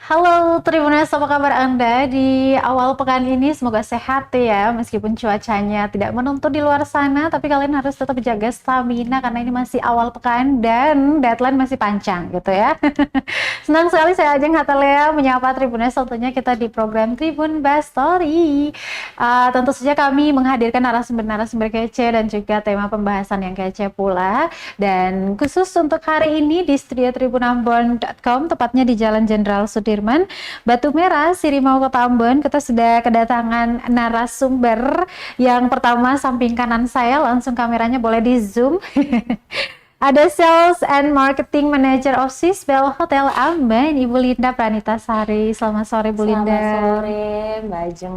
Halo Tribuners, apa kabar Anda di awal pekan ini? Semoga sehat ya, meskipun cuacanya tidak menuntut di luar sana, tapi kalian harus tetap jaga stamina karena ini masih awal pekan dan deadline masih panjang gitu ya. Senang sekali saya Ajeng Hatalea menyapa Tribuners, tentunya kita di program Tribun Best Story. Tentu saja kami menghadirkan narasumber-narasumber kece dan juga tema pembahasan yang kece pula. Dan khusus untuk hari ini di studio tribunambon.com, tepatnya di Jalan Jenderal Sudirman, Batu Merah, Sirimau, Kota Ambon, kita sudah kedatangan narasumber. Yang pertama samping kanan saya, langsung kameranya boleh di zoom. Ada Sales and Marketing Manager of Swissbell Hotel Ambon, Ibu Linda Pranita Sari. Selamat sore Bu Linda. Selamat sore Mbak Ajeng.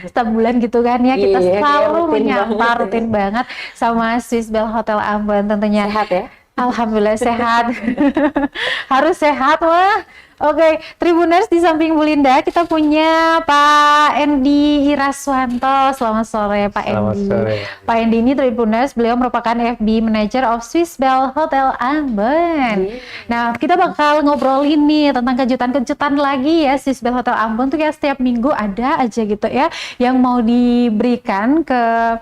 Setiap bulan gitu kan ya, kita selalu menyapa rutin ya. banget sama Swissbell Hotel Ambon tentunya. Sehat ya? Alhamdulillah sehat. Harus sehat wah. Oke, Tribuners, di samping Bu Linda kita punya Pak Endi Iraswanto. Selamat sore Pak Endi. Selamat sore. Pak Endi ini Tribuners, beliau merupakan FB Manager of Swissbell Hotel Ambon. Nah, kita bakal ngobrolin nih tentang kejutan-kejutan lagi ya. Swissbell Hotel Ambon tuh ya setiap minggu ada aja gitu ya yang mau diberikan ke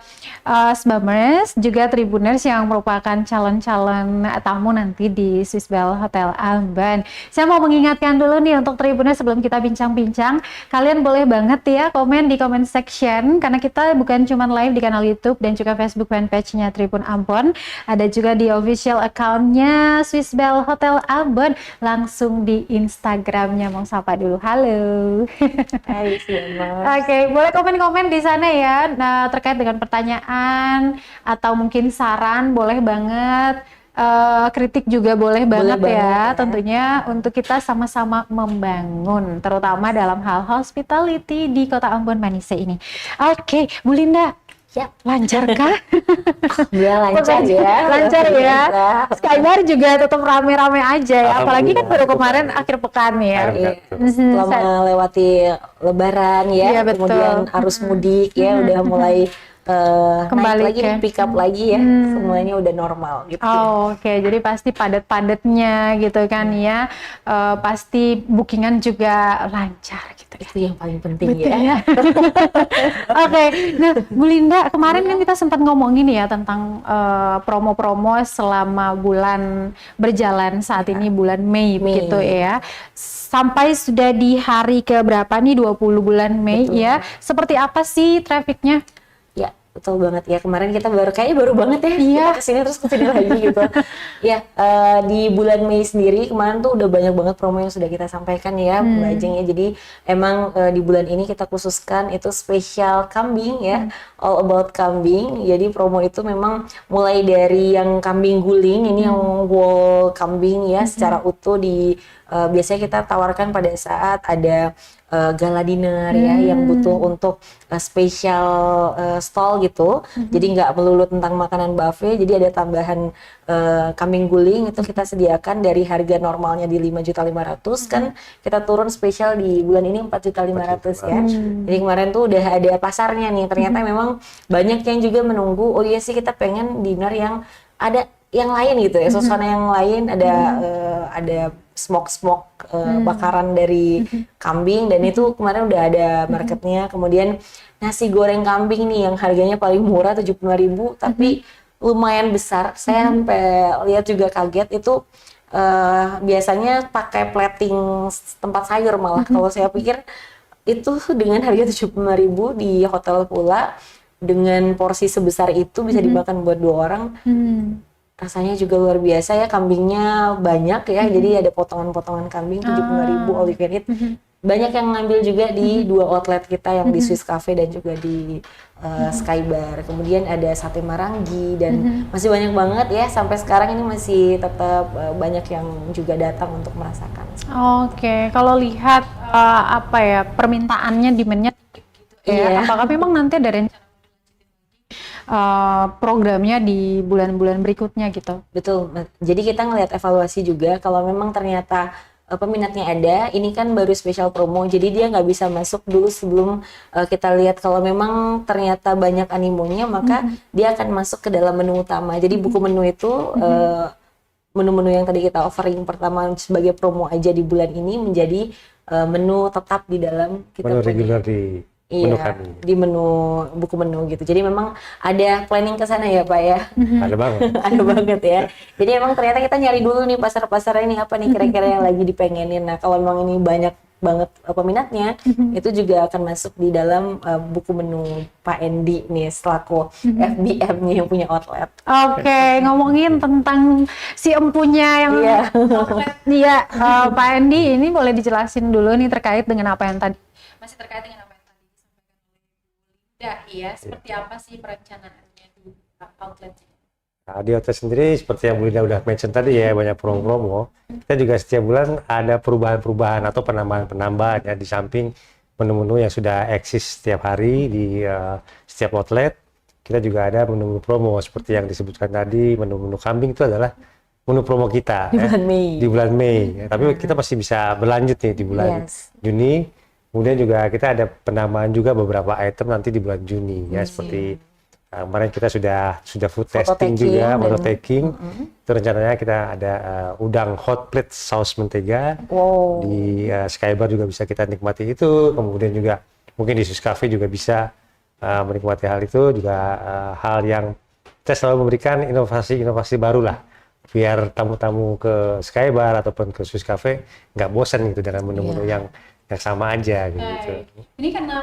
Sbamers, juga Tribuners yang merupakan calon-calon tamu nanti di Swissbell Hotel Ambon. Saya mau mengingatkan dulu nih untuk Tribuners sebelum kita bincang-bincang, kalian boleh banget ya komen di comment section, karena kita bukan cuma live di kanal YouTube dan juga Facebook fanpage-nya Tribun Ambon, ada juga di official account-nya Swissbell Hotel Ambon, langsung di Instagram-nya. Mau sapa dulu, halo. Hai, Oke, boleh komen-komen di sana ya. Nah, terkait dengan pertanyaan atau mungkin saran, boleh banget. Kritik juga boleh banget ya, tentunya untuk kita sama-sama membangun, terutama dalam hal hospitality di Kota Ambon Manise ini. Oke, Bu Linda, ya, lancar kah? lancar ya. Lancar ya. Skybar juga tetap rame-rame aja ya, apalagi kan baru kemarin akhir pekan ya. Setelah melewati Lebaran ya, kemudian arus mudik ya, udah mulai kembali naik lagi, pick up lagi ya, semuanya udah normal gitu. Oke, jadi pasti padat-padatnya gitu kan ya, pasti bookingan juga lancar gitu. Itu yang paling penting ya. Oke, nah Bu Linda, kemarin kan kita sempat ngomongin ya tentang promo-promo selama bulan berjalan saat ini, bulan Mei gitu ya. Sampai sudah di hari ke berapa nih, 20 bulan Mei ya. Seperti apa sih trafficnya? Ya, betul banget ya. Kemarin kita kayaknya baru banget ya. Iya. Kita kesini terus kesini lagi gitu. Ya, di bulan Mei sendiri kemarin tuh udah banyak banget promo yang sudah kita sampaikan ya, Mbak Ajeng ya. Jadi emang di bulan ini kita khususkan itu spesial kambing ya, all about kambing. Jadi promo itu memang mulai dari yang kambing guling, ini yang whole kambing ya, secara utuh biasanya kita tawarkan pada saat ada gala dinner ya, yang butuh untuk spesial stall gitu. Jadi nggak melulu tentang makanan buffet, jadi ada tambahan kambing guling itu kita sediakan dari harga normalnya di 5.500.000 kan kita turun spesial di bulan ini 4.500.000 ya. Jadi kemarin tuh udah ada pasarnya nih, ternyata memang banyak yang juga menunggu, oh iya sih kita pengen dinner yang ada yang lain gitu ya, suasana yang lain, ada smoke bakaran dari kambing, dan itu kemarin udah ada marketnya. Kemudian nasi goreng kambing nih yang harganya paling murah 75.000 tapi lumayan besar, saya sampai lihat juga kaget itu. Biasanya pakai plating tempat sayur malah. Kalau saya pikir itu dengan harga 75.000 di hotel pula dengan porsi sebesar itu bisa dimakan buat 2 orang. Rasanya juga luar biasa ya, kambingnya banyak ya, jadi ada potongan-potongan kambing 75.000 all you can eat. Banyak yang ngambil juga di 2 outlet kita yang di Swiss Cafe dan juga di Skybar. Kemudian ada sate marangi dan masih banyak banget ya, sampai sekarang ini masih tetap banyak yang juga datang untuk merasakan. Oke, kalau lihat apa ya, permintaannya, demand-nya gitu ya. Apakah memang nanti ada rencana programnya di bulan-bulan berikutnya gitu? Betul. Jadi kita ngelihat evaluasi juga, kalau memang ternyata peminatnya ada, ini kan baru special promo, jadi dia nggak bisa masuk dulu sebelum kita lihat. Kalau memang ternyata banyak animonya, maka dia akan masuk ke dalam menu utama. Jadi buku menu itu menu-menu yang tadi kita offering pertama sebagai promo aja di bulan ini menjadi menu tetap di dalam kita Menu punya. reguler di menu Iya, kami. di buku menu gitu. Jadi memang ada planning ke sana ya Pak ya. Ada banget. Ada banget ya. Jadi emang ternyata kita nyari dulu nih pasar-pasar ini apa nih kira-kira yang lagi dipengenin. Nah kalau memang ini banyak banget peminatnya, itu juga akan masuk di dalam buku menu Pak Endi nih selaku FBM nih yang punya outlet. Oke, ngomongin tentang si empunya yang Iya. Iya, Pak Endi ini boleh dijelasin dulu nih terkait dengan apa yang tadi masih terkait dengan apa yang tadi disampaikan oleh Bu Linda ya, seperti apa sih perencanaannya di outlet ini? Nah, di outlet sendiri seperti yang Bu Linda udah mention tadi ya, banyak promo-promo. Kita juga setiap bulan ada perubahan-perubahan atau penambahan-penambahan ya, di samping menu-menu yang sudah eksis setiap hari di setiap outlet. Kita juga ada menu-menu promo seperti yang disebutkan tadi. Menu-menu kambing itu adalah menu promo kita Di bulan Mei. di bulan Mei. Ya, tapi kita masih bisa berlanjut nih di bulan Yes. Juni. Kemudian juga kita ada penambahan juga beberapa item nanti di bulan Juni ya, seperti kemarin kita sudah food Photo testing taking juga, dan- photo taking. Itu rencananya kita ada udang hot plate saus mentega. Wow. Di Skybar juga bisa kita nikmati itu. Kemudian juga mungkin di Swiss Cafe juga bisa menikmati hal itu. Juga hal yang kita selalu memberikan inovasi-inovasi baru lah, biar tamu-tamu ke Skybar ataupun ke Swiss Cafe nggak bosan gitu dengan menu-menu yang sama aja gitu. Baik. Ini karena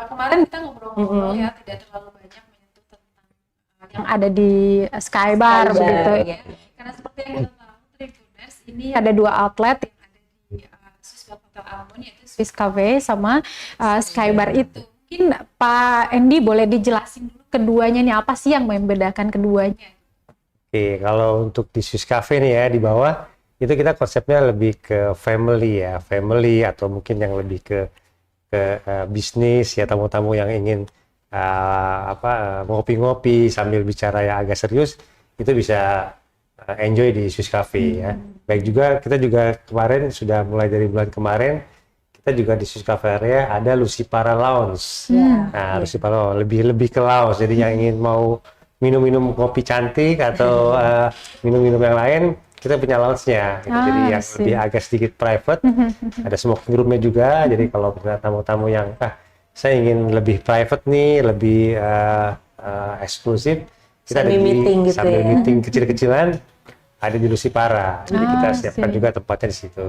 kemarin kita ngobrol-ngobrol ya, tidak terlalu banyak menyentuh tentang yang ada di Skybar Skybar, begitu ya. Karena seperti yang kita tahu, Tribuners ini ada dua outlet yang ada di Swiss Hotel Ambon, yaitu Swiss Cafe sama Skybar itu. Mungkin Pak Endi boleh dijelasin dulu keduanya nih, apa sih yang membedakan keduanya? Oke, kalau untuk di Swiss Cafe nih ya di bawah itu kita konsepnya lebih ke family ya, family atau mungkin yang lebih ke bisnis ya, tamu-tamu yang ingin ngopi-ngopi sambil bicara yang agak serius itu bisa enjoy di Swiss Cafe ya. Baik juga kita juga kemarin sudah mulai dari bulan kemarin kita juga di Swiss Cafe area ada Lucipara Lounge. Nah, Lucipara lebih ke lounge. Jadi yang ingin mau minum-minum kopi cantik atau minum-minum yang lain, kita punya lounge-nya. Gitu. Jadi yang lebih agak sedikit private. Ada smoking room-nya juga. Jadi kalau misalnya tamu-tamu yang saya ingin lebih private nih, lebih eksklusif, kita ada Meeting gitu sambil ya. meeting kecil-kecilan ada di Lucipara. Jadi kita siapkan juga tempatnya di situ.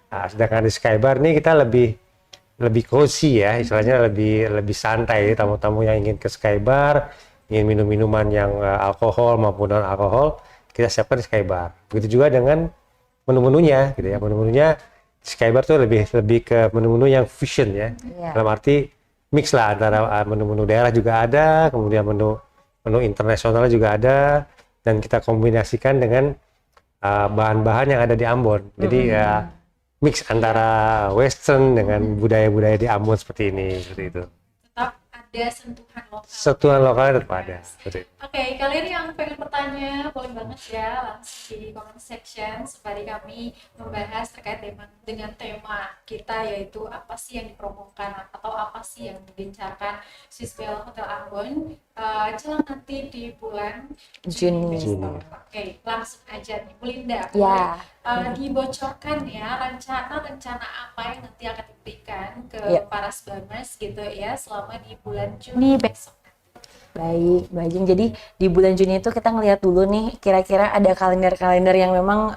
Nah, sedangkan di Skybar nih kita lebih cozy ya, istilahnya lebih santai. Tamu-tamu yang ingin ke Skybar, ingin minum minuman yang alkohol maupun non alkohol, kita siapkan di Skybar. Begitu juga dengan menu-menunya, gitu ya. Menu-menunya di Skybar tuh lebih ke menu-menu yang fusion ya. Dalam arti mix lah antara menu-menu daerah juga ada, kemudian menu internasional juga ada, dan kita kombinasikan dengan bahan-bahan yang ada di Ambon. Jadi mix antara Western dengan budaya-budaya di Ambon seperti ini, seperti itu. Tetap ada sentuhan lokal. Sentuhan lokalnya tetap ada. Seperti itu. Oke, kalian yang pengen bertanya boleh banget ya langsung di comment section sembari kami membahas terkait dengan tema kita, yaitu apa sih yang dipromokan atau apa sih yang digencarkan Swiss Bell Hotel Ambon jelang nanti di bulan Juni. besok. Oke, langsung aja nih Bu Linda. Ya. Dibocorkan ya rencana apa yang nanti akan diberikan ke para Sbamers gitu ya selama di bulan Juni besok. Baik, Mbak Ajeng. Jadi di bulan Juni itu kita ngelihat dulu nih kira-kira ada kalender-kalender yang memang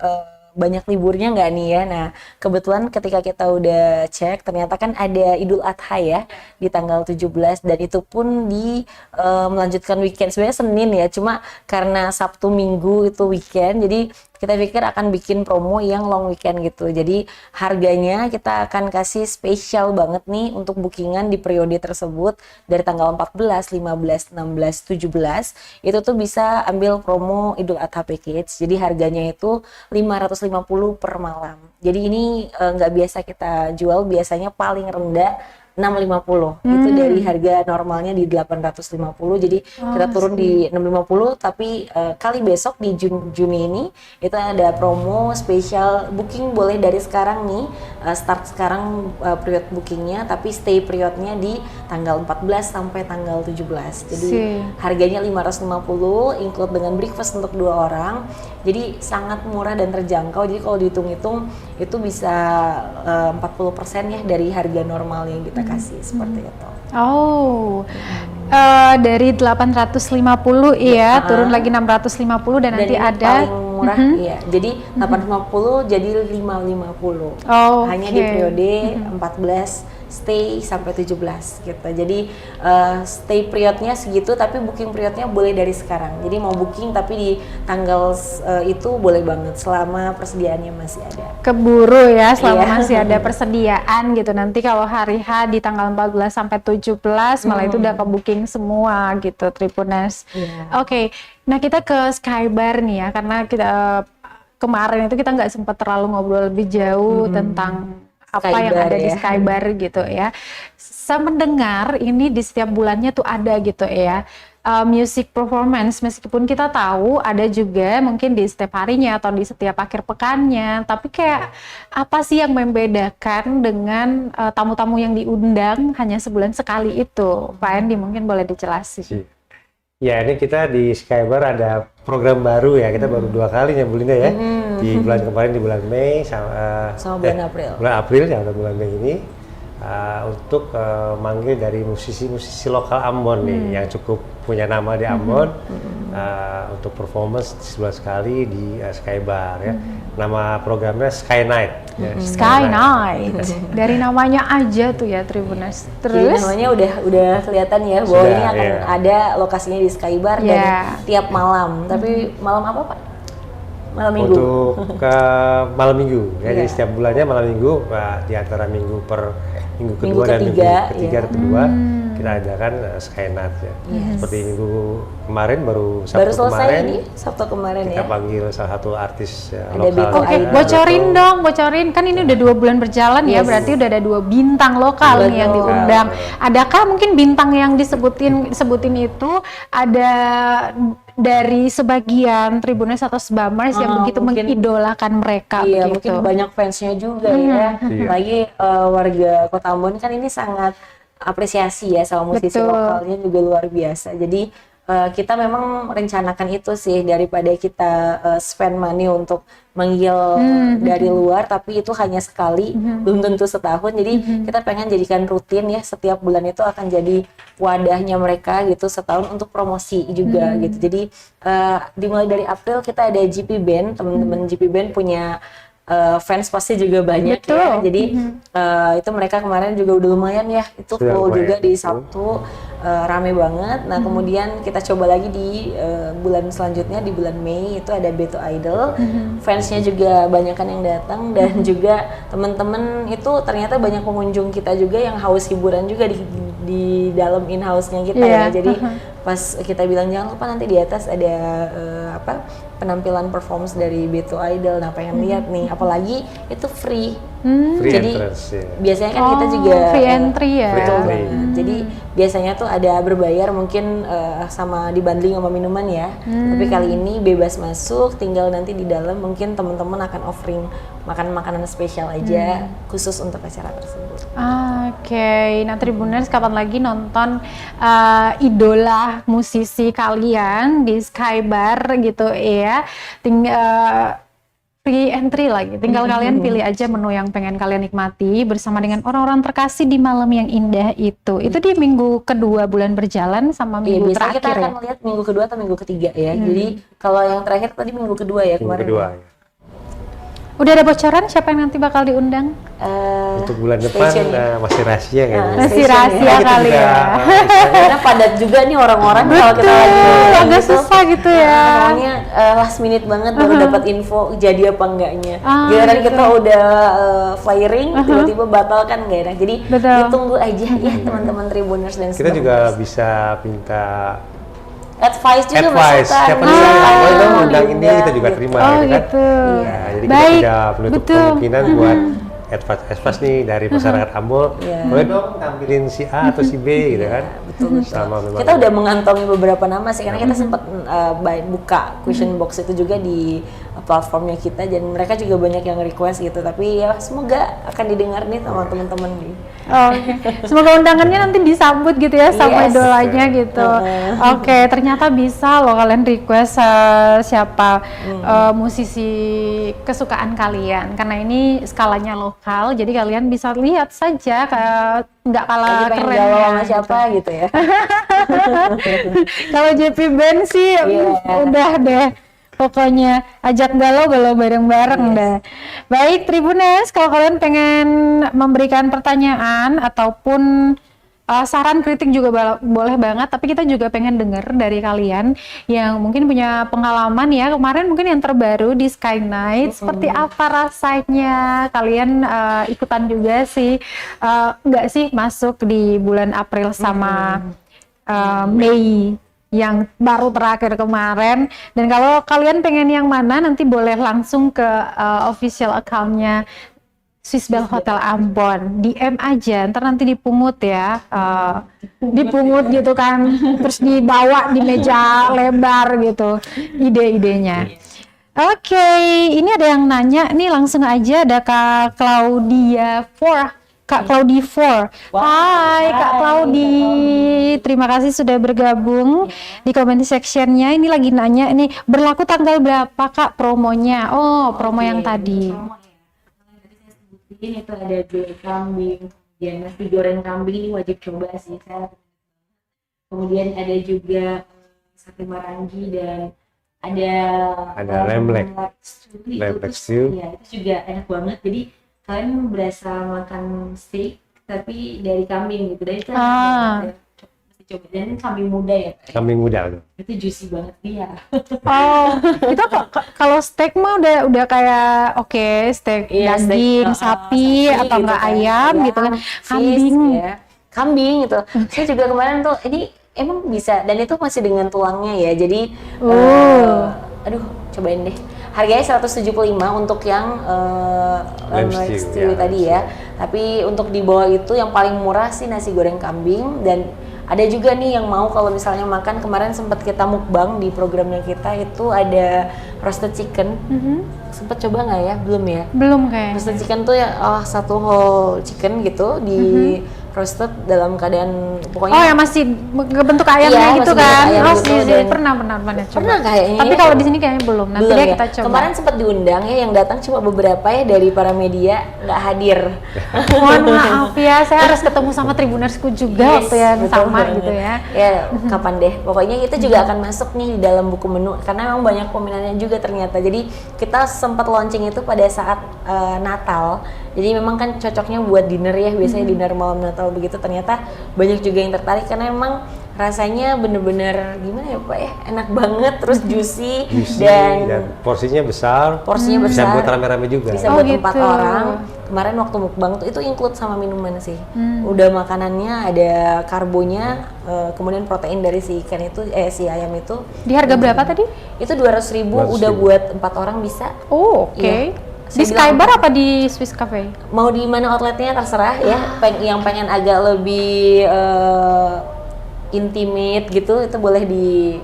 banyak liburnya nggak nih ya. Nah, kebetulan ketika kita udah cek ternyata kan ada Idul Adha ya di tanggal 17 dan itu pun melanjutkan weekend. Sebenarnya Senin ya, cuma karena Sabtu Minggu itu weekend jadi kita pikir akan bikin promo yang long weekend gitu. Jadi harganya kita akan kasih spesial banget nih untuk bookingan di periode tersebut dari tanggal 14, 15, 16, 17. Itu tuh bisa ambil promo Idul Adha Package. Jadi harganya itu 550 per malam. Jadi ini nggak biasa kita jual, biasanya paling rendah 650. Itu dari harga normalnya di 850, jadi kita turun di 650. Tapi kali besok di Juni ini itu ada promo spesial, booking boleh dari sekarang nih, start sekarang period bookingnya, tapi stay periodnya di tanggal 14 sampai tanggal 17. Jadi harganya 550 include dengan breakfast untuk 2 orang. Jadi sangat murah dan terjangkau. Jadi kalau dihitung-hitung itu bisa 40% ya dari harga normal yang kita kasih, seperti itu. Oh, dari 850 ya, turun lagi 650 dan nanti ini ada paling murah, iya. Jadi 850 jadi 550. Hanya di periode 14 stay sampai 17 gitu. Jadi stay periodnya segitu, tapi booking periodnya boleh dari sekarang. Jadi mau booking tapi di tanggal itu boleh banget selama persediaannya masih ada. Keburu ya selama masih ada persediaan gitu. Nanti kalau hari H di tanggal 14 sampai 17 malah itu udah ke booking semua gitu, Tribuners. Oke. Nah, kita ke Skybar nih ya, karena kita kemarin itu kita nggak sempat terlalu ngobrol lebih jauh tentang apa Skybar yang ada di Skybar gitu ya. Saya mendengar ini di setiap bulannya tuh ada gitu ya, music performance, meskipun kita tahu ada juga mungkin di setiap harinya atau di setiap akhir pekannya, tapi kayak apa sih yang membedakan dengan tamu-tamu yang diundang hanya sebulan sekali itu? Pak Andy mungkin boleh dijelasin. Ya, ini kita di Skybar ada program baru ya, kita baru 2 kali ya Bu Linda ya, di bulan kemarin di bulan Mei sama bulan April. Bulan April ya, bulan Mei ini untuk manggil dari musisi-musisi lokal Ambon nih yang cukup punya nama di Ambon untuk performance sebulan sekali di Skybar ya. Nama programnya Sky Night. Ya, Sky Night. Dari namanya aja tuh ya Tribuners. Terus namanya udah kelihatan ya bahwa ini akan ada lokasinya di Skybar dan tiap malam. Tapi malam apa Pak? Malam Minggu. Untuk malam Minggu ya. Jadi setiap bulannya malam Minggu di antara minggu kedua dan minggu ketiga atau kedua kita adakan Sky Night ya. Seperti minggu kemarin baru Sabtu selesai kemarin. Ini Sabtu kemarin kita panggil salah satu artis lokal. Bocorin dong, kan ini udah 2 bulan berjalan ya, berarti udah ada 2 bintang lokal nih yang diundang. Adakah mungkin bintang yang disebutin itu ada dari sebagian Tribuners atau Sbamers yang begitu mengidolakan mereka? Iya, begitu. mungkin banyak fansnya juga ya. Lagi warga Kota Ambon kan ini sangat apresiasi ya sama musisi lokalnya juga luar biasa. Jadi kita memang rencanakan itu sih, daripada kita spend money untuk manggil dari luar tapi itu hanya sekali, belum tentu setahun. Jadi kita pengen jadikan rutin ya, setiap bulan itu akan jadi wadahnya mereka gitu setahun untuk promosi juga gitu. Jadi dimulai dari April kita ada GP Band, teman-teman GP Band punya fans pasti juga banyak ya. Jadi itu mereka kemarin juga udah lumayan ya, itu full juga di Sabtu, rame banget. Nah kemudian kita coba lagi di bulan selanjutnya di bulan Mei itu ada Beto Idol. Fansnya juga banyakan yang datang dan juga teman-teman itu ternyata banyak pengunjung kita juga yang haus hiburan juga di dalam in-house-nya kita ya. Jadi pas kita bilang jangan lupa nanti di atas ada penampilan performance dari Beto Idol. Nah pengen lihat nih, apalagi itu free. Jadi biasanya kan kita juga free entry ya. Betul banget. Jadi biasanya tuh ada berbayar mungkin sama dibundling sama minuman ya. Tapi kali ini bebas masuk, tinggal nanti di dalam mungkin teman-teman akan offering makanan spesial aja khusus untuk acara tersebut. Oke. Nah Tribuners, kapan lagi nonton idola musisi kalian di Skybar gitu ya? Free entry lagi, tinggal kalian pilih aja menu yang pengen kalian nikmati bersama dengan orang-orang terkasih di malam yang indah itu. Itu di minggu kedua bulan berjalan sama minggu terakhir kita akan lihat minggu kedua atau minggu ketiga ya. Jadi kalau yang terakhir tadi minggu kedua ya kemarin. Minggu kedua, ya. Udah ada bocoran siapa yang nanti bakal diundang? Untuk bulan depan masih rahasia kayaknya. Masih rahasia kali ya. Karena padat juga nih orang-orang kalau kita lagi agak susah gitu ya. Soalnya last minute banget baru dapat info jadi apa enggaknya. Giliran kita udah flyering tiba-tiba batal kan nggak enak. Jadi ditunggu aja ya teman-teman Tribuners dan kita juga bisa minta advice juga siapa nih yang mau undang ini kita juga terima gitu. Ya, jadi baik, kita tidak menutup kemungkinan buat advice nih dari masyarakat Ambon, boleh dong tampilin si A atau si B gitu kan. Betul. Sama memang Kita udah mengantongi beberapa nama sih, karena kita sempat buka question box itu juga di platformnya kita, dan mereka juga banyak yang request gitu. Tapi ya semoga akan didengar nih sama teman-teman nih. Oke. Semoga undangannya nanti disambut gitu ya sama Yes. idolanya gitu. Oke, ternyata bisa loh kalian request siapa musisi kesukaan kalian, karena ini skalanya lokal, jadi kalian bisa lihat saja nggak kalah Lagi pengen keren galau ya, sama siapa gitu ya. Kalau JP Band sih udah deh, pokoknya ajak galau bareng-bareng deh. Baik Tribuners, kalau kalian pengen memberikan pertanyaan ataupun saran kritik juga boleh banget, tapi kita juga pengen dengar dari kalian yang mungkin punya pengalaman ya kemarin, mungkin yang terbaru di Sky Night, seperti apa rasanya kalian ikutan juga sih, nggak sih masuk di bulan April sama Mei yang baru terakhir kemarin. Dan kalau kalian pengen yang mana, nanti boleh langsung ke official account-nya Swiss Bell Hotel Ambon, DM aja, ntar nanti dipungut ya, dipungut gitu kan, terus dibawa di meja lebar gitu ide-idenya. Oke, ini ada yang nanya nih, langsung aja ada Kak Claudia 4. Kak Claudi 4. Hai Kak Claudi, terima kasih sudah bergabung di comment section-nya. Ini lagi nanya ini berlaku tanggal berapa Kak promonya? Oh, promo yang tadi. Itu ada gulai kambing, kemudian nasi goreng kambing, ini wajib coba sih saya. Kemudian ada juga sate marangi, dan ada lemlek stew. Ya, itu juga enak banget. Jadi kalian berasa makan steak tapi dari kambing gitu, dari itu coba. Dan kambing muda ya, Kambing muda tuh. itu juicy banget dia. Oh, itu kalau steak mah udah kayak steak daging, sapi atau gitu enggak kan. ayam Ya, gitu kan. fish, Kambing. ya. Kambing gitu. Saya juga kemarin tuh ini emang bisa, dan itu masih dengan tulangnya ya. Jadi aduh, cobain deh. Harganya 175 untuk yang Lamb lamb stew, stew tadi ya. Tapi untuk di bawah itu yang paling murah sih nasi goreng kambing, dan ada juga nih yang mau kalau misalnya makan, kemarin sempat kita mukbang di programnya kita, itu ada roasted chicken. Sempet coba nggak ya? Belum ya? Belum kayaknya. Roasted chicken tuh ya satu whole chicken gitu di roasted dalam keadaan pokoknya. Oh, yang masih bentuk ayamnya gitu masih bentuk kan? ayam Oh, gitu, sih, dan pernah coba. pernah kayaknya. Tapi ya. kalau di sini kayaknya belum. Nanti Belum deh ya? kita coba. Kemarin sempat diundang ya, yang datang cuma beberapa ya dari para media, nggak hadir. Mohon maaf ya, saya harus ketemu sama Tribunersku juga waktu yang betul sama banget. gitu ya. Ya, kapan deh. Pokoknya itu juga akan masuk nih di dalam buku menu, karena memang banyak peminatnya juga ternyata. Jadi kita sempat launching itu pada saat Natal. Jadi memang kan cocoknya buat dinner ya, biasanya dinner malam Natal begitu. Ternyata banyak juga yang tertarik karena memang rasanya bener-bener gimana ya Pak ya, enak banget, terus juicy dan porsinya besar. Bisa buat rame-rame juga. Bisa buat 4 orang. Kemarin waktu mukbang tuh itu include sama minuman sih. Udah makanannya ada karbonya, kemudian protein dari si ikan itu, si ayam itu. Di harga berapa tadi? Itu 200.000 udah buat 4 orang bisa. Oh, oke. Iya. Di Saya Skybar apa di Swiss Cafe? Mau di mana outletnya terserah ya. Yang pengen agak lebih intimate gitu, itu boleh di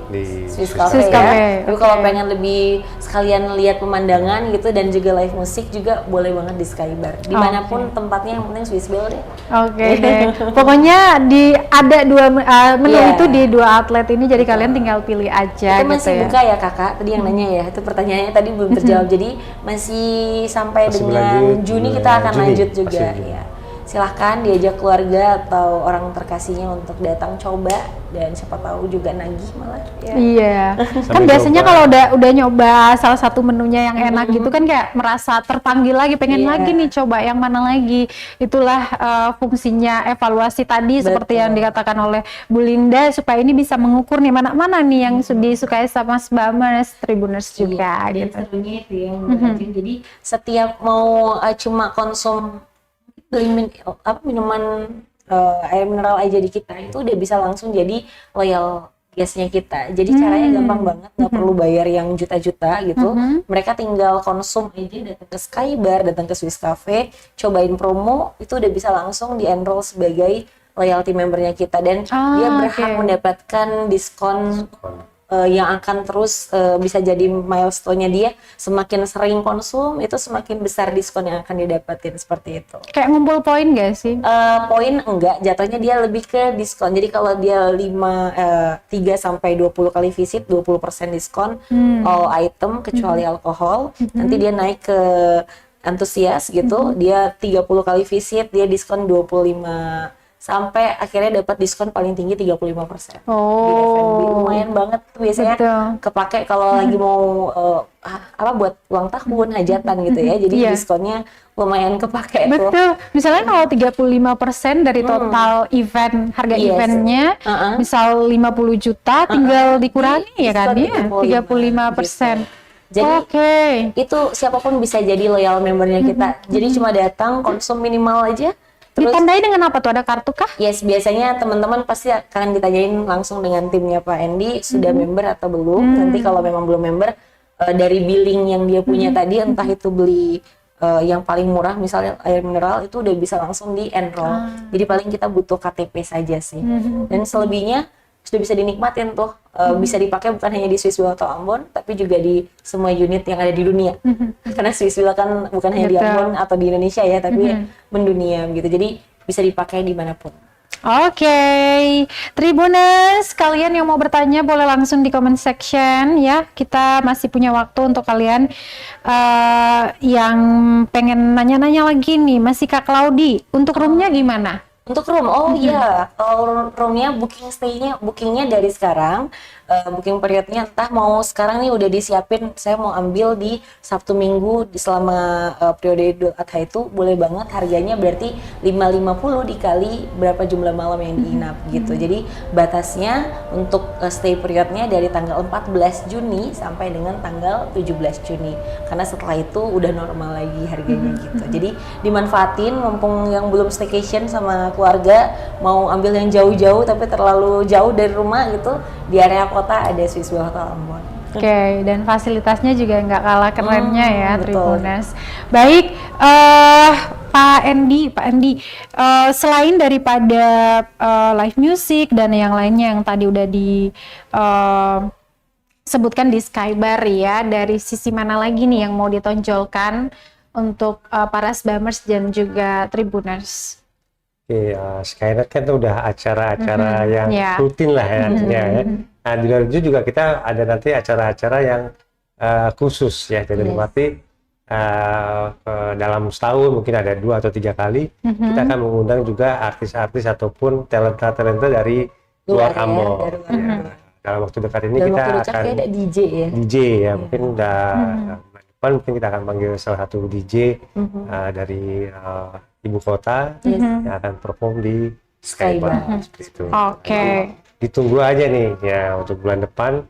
Swiss Cafe ya. Tapi kalau pengen lebih sekalian lihat pemandangan gitu dan juga live musik juga boleh banget di Skybar. Dimanapun tempatnya, yang penting Swiss Bell deh. Oke deh. Pokoknya ada dua menu itu di 2 outlet ini, jadi kalian tinggal pilih aja. Itu masih buka ya Kakak? Tadi yang nanya ya, itu pertanyaannya tadi belum terjawab. Jadi masih sampai dengan Juni kita akan lanjut juga ya. Silahkan diajak keluarga atau orang terkasihnya untuk datang coba, dan siapa tahu juga nagih malah ya. Iya. Kan biasanya kalau udah nyoba salah satu menunya yang enak gitu kan kayak merasa terpanggil lagi, pengen lagi nih coba yang mana lagi. Itulah fungsinya evaluasi tadi. Betul. Seperti yang dikatakan oleh Bu Linda, supaya ini bisa mengukur nih mana yang disukai sama Sbamers, Tribuners juga gitu. Serunya itu ya. Jadi setiap mau cuma konsum minuman air mineral aja di kita, itu udah bisa langsung jadi loyal gasnya kita. Jadi caranya gampang banget, nggak perlu bayar yang juta-juta gitu. Mereka tinggal konsum aja, datang ke Skybar, datang ke Swiss Cafe, cobain promo, itu udah bisa langsung di-enroll sebagai loyalty membernya kita, dan dia berhak mendapatkan diskon yang akan terus bisa jadi milestone-nya dia. Semakin sering konsum, itu semakin besar diskon yang akan didapatin, seperti itu. Kayak ngumpul poin gak sih? Poin enggak, jatuhnya dia lebih ke diskon. Jadi kalau dia 3-20 kali visit, 20% diskon all item kecuali alkohol. Nanti dia naik ke antusias gitu, dia 30 kali visit, dia diskon 25, sampai akhirnya dapat diskon paling tinggi 35%. Di F&B lumayan banget tuh biasanya. Kepake kalau lagi mau buat ulang tahun, hajatan gitu ya. Jadi diskonnya lumayan kepake tuh. Betul. Misalnya kalau 35% dari total event, harga eventnya, misal 50 juta, tinggal dikurangi ya kan ya, 35%. Jadi itu siapapun bisa jadi loyal membernya kita. Jadi cuma datang, konsum minimal aja. Terus, ditandai dengan apa tuh? Ada kartu kah? Yes, biasanya teman-teman pasti akan ditanyain langsung dengan timnya Pak Andy, sudah member atau belum. Nanti kalau memang belum member, dari billing yang dia punya tadi, entah itu beli yang paling murah, misalnya air mineral, itu udah bisa langsung di-enroll. Jadi paling kita butuh KTP saja sih. Dan selebihnya sudah bisa dinikmatin tuh. Bisa dipakai bukan hanya di Swissvilla atau Ambon, tapi juga di semua unit yang ada di dunia. Karena Swissvilla kan bukan hanya di Ambon atau di Indonesia ya, tapi mendunia gitu. Jadi bisa dipakai dimanapun. Oke, Tribuners, kalian yang mau bertanya boleh langsung di comment section ya. Kita masih punya waktu untuk kalian yang pengen nanya-nanya lagi nih. Masih Kak Claudi, untuk roomnya gimana? Untuk room, kalau roomnya bookingnya dari sekarang, booking periodnya entah mau sekarang nih udah disiapin, saya mau ambil di Sabtu Minggu selama periode Idul Adha itu, boleh banget. Harganya berarti 550 dikali berapa jumlah malam yang diinap gitu. Jadi batasnya untuk stay periodnya dari tanggal 14 Juni sampai dengan tanggal 17 Juni. Karena setelah itu udah normal lagi harganya gitu. Jadi dimanfaatin mumpung yang belum staycation sama keluarga, mau ambil yang jauh-jauh tapi terlalu jauh dari rumah gitu, di area kota ada Swissvilla Hotel Ambon. Oke, dan fasilitasnya juga nggak kalah kerennya ya, Tribuners. Baik, Pak Andy, selain daripada live music dan yang lainnya yang tadi udah disebutkan di Skybar ya, dari sisi mana lagi nih yang mau ditonjolkan untuk para Sbamers dan juga Tribuners? Skynet kan itu udah acara-acara yang rutin lah ya, ya. Nah di luar itu juga kita ada nanti acara-acara yang khusus ya, jadi berarti dalam setahun mungkin ada 2 atau 3 kali kita akan mengundang juga artis-artis ataupun talenta-talenta dari luar Ambon. Dalam waktu dekat ini kita akan ada DJ ya, mungkin mungkin kita akan panggil salah satu DJ dari ibu kota yang akan perform di Skybar. Oke. Ditunggu aja nih ya untuk bulan depan,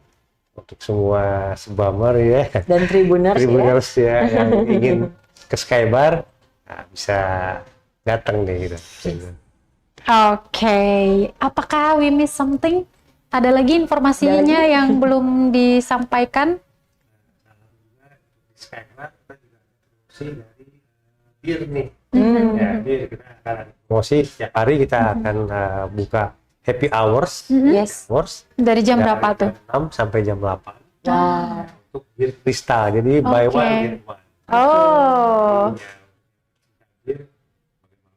untuk semua Sbamer ya dan Tribuners ya yang ingin ke Skybar, bisa datang deh gitu. Oke. Apakah we miss something? Ada lagi informasinya yang belum disampaikan? Skybar kita juga promosi dari bir nih. Ya, bir kita akan promosi setiap hari, kita akan buka happy hours. Hours. Dari jam berapa tuh? 6 sampai jam 8. Untuk bir kristal. Jadi buy one get one.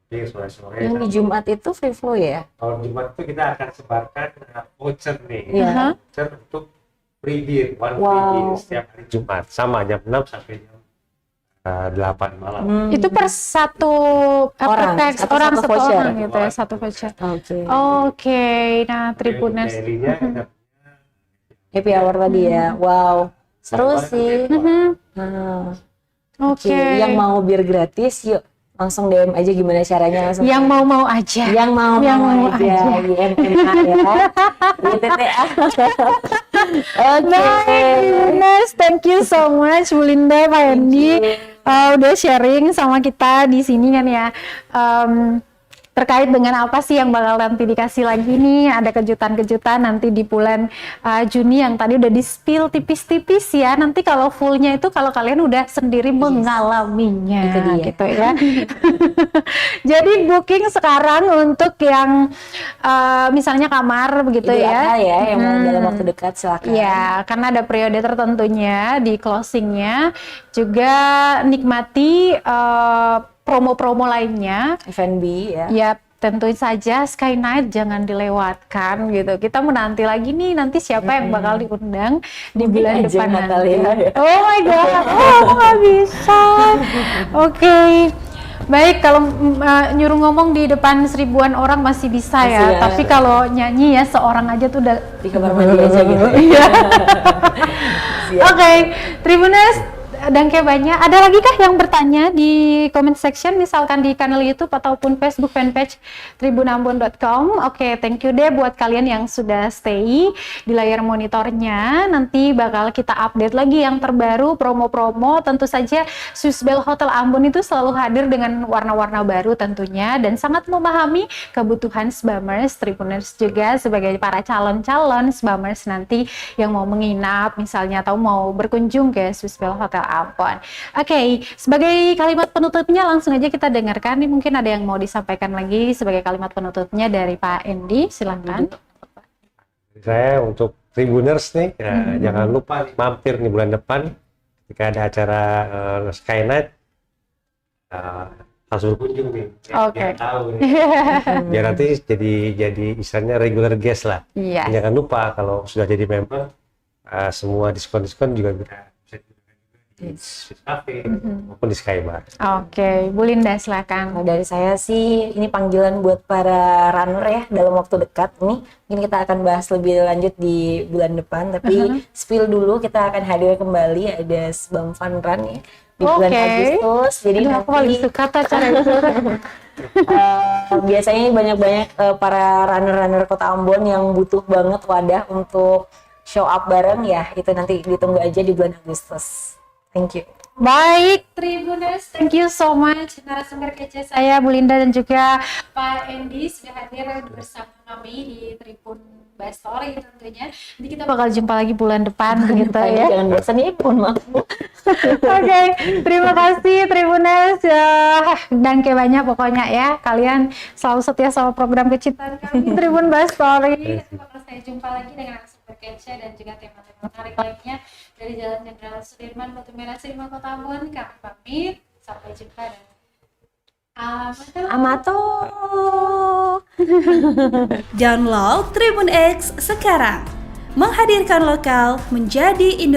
Sore-sore. Yang di Jumat itu free flow ya? Kalau Jumat itu kita akan sebarkan voucher nih. Voucher untuk free beer, free beer setiap hari Jumat, sama jam 6 sampai jam 8 malam. Itu per satu orang satu voucher orang gitu ya, satu voucher. Oke. Nah, Tribuners. Happy hour tadi ya. Wow. Seru sih. Oke. Yang mau bir gratis, yuk langsung DM aja gimana caranya. Langsung yang mau aja. Yang mau aja. YMMA ya. YTTA. Tribuners, thank you so much Bu Linda, Pak Andy, udah sharing sama kita di sini kan ya. terkait dengan apa sih yang bakal nanti dikasih lagi nih, ada kejutan-kejutan nanti di bulan Juni yang tadi udah di-spill tipis-tipis ya. Nanti kalau fullnya itu kalau kalian udah sendiri mengalaminya Itu dia. gitu ya. Jadi booking sekarang untuk yang misalnya kamar begitu Idul ya. Adha ya, yang mau dalam waktu dekat silakan. Ya, karena ada periode tertentunya di closingnya. Juga nikmati promo-promo lainnya. F&B ya. Ya, tentu saja Sky Night jangan dilewatkan gitu. Kita menanti lagi nih nanti siapa yang bakal diundang di bulan aja depan Natalia nanti. ya. Oh my god, nggak bisa. Oke. Baik, kalau nyuruh ngomong di depan seribuan orang masih bisa Masih ya. ya. Tapi kalau nyanyi ya seorang aja tuh udah Di kamar mandi aja gitu. Iya. Siap. Oke, Tribuners, Dangke banyak. Ada lagi kah yang bertanya di comment section, misalkan di kanal YouTube ataupun Facebook fanpage tribunambon.com? Oke, thank you deh buat kalian yang sudah stay di layar monitornya. Nanti bakal kita update lagi yang terbaru, promo-promo. Tentu saja Swissbell Hotel Ambon itu selalu hadir dengan warna-warna baru tentunya dan sangat memahami kebutuhan Sbamers, Tribuners juga sebagai para calon-calon Sbamers nanti yang mau menginap misalnya atau mau berkunjung ke Swissbell Hotel Ambon. Oke, sebagai kalimat penutupnya langsung aja kita dengarkan. Nih mungkin ada yang mau disampaikan lagi sebagai kalimat penutupnya dari Pak Endi, silakan. Saya untuk Tribuners nih, jangan lupa mampir nih bulan depan ketika ada acara Sky Night, harus berkunjung nih. Oke. Biar tahu nih. Biar nanti jadi istilahnya regular guest lah. Iya. Jangan lupa kalau sudah jadi member, semua diskon-diskon juga bisa di Swiss Cafe maupun di Skybar. Oke, Bu Linda silakan. Kalau dari saya sih ini panggilan buat para runner ya dalam waktu dekat nih. Mungkin kita akan bahas lebih lanjut di bulan depan, tapi spill dulu kita akan hadir kembali ada Sbam Fun Run ya di bulan Agustus. Jadi Aduh, aku paling suka tuh acara itu. Biasanya ini banyak-banyak para runner-runner Kota Ambon yang butuh banget wadah untuk show up bareng ya. Itu nanti ditunggu aja di bulan Agustus. Thank you. Baik, Tribuners, thank you so much narasumber kece saya Bu Linda dan juga Pak Endi sudah hadir bersama kami di Tribun Bastory tentunya. Nanti kita bakal jumpa lagi bulan depan begitu ya. Jangan bosan ya, mohon maaf. Oke, terima kasih Tribuners dan kayak banyak pokoknya ya. Kalian selalu setia sama program kecintaan kami Tribun Bastory. Nanti bakal saya jumpa lagi dengan narasumber kece dan juga tema-tema menarik lainnya dari Jalan Jenderal Sudirman, Batu Merah, Sirma, Kota Ambon. Kami pamit, sampai jumpa dan Amato. Download Tribun X sekarang. Menghadirkan lokal menjadi Indonesia.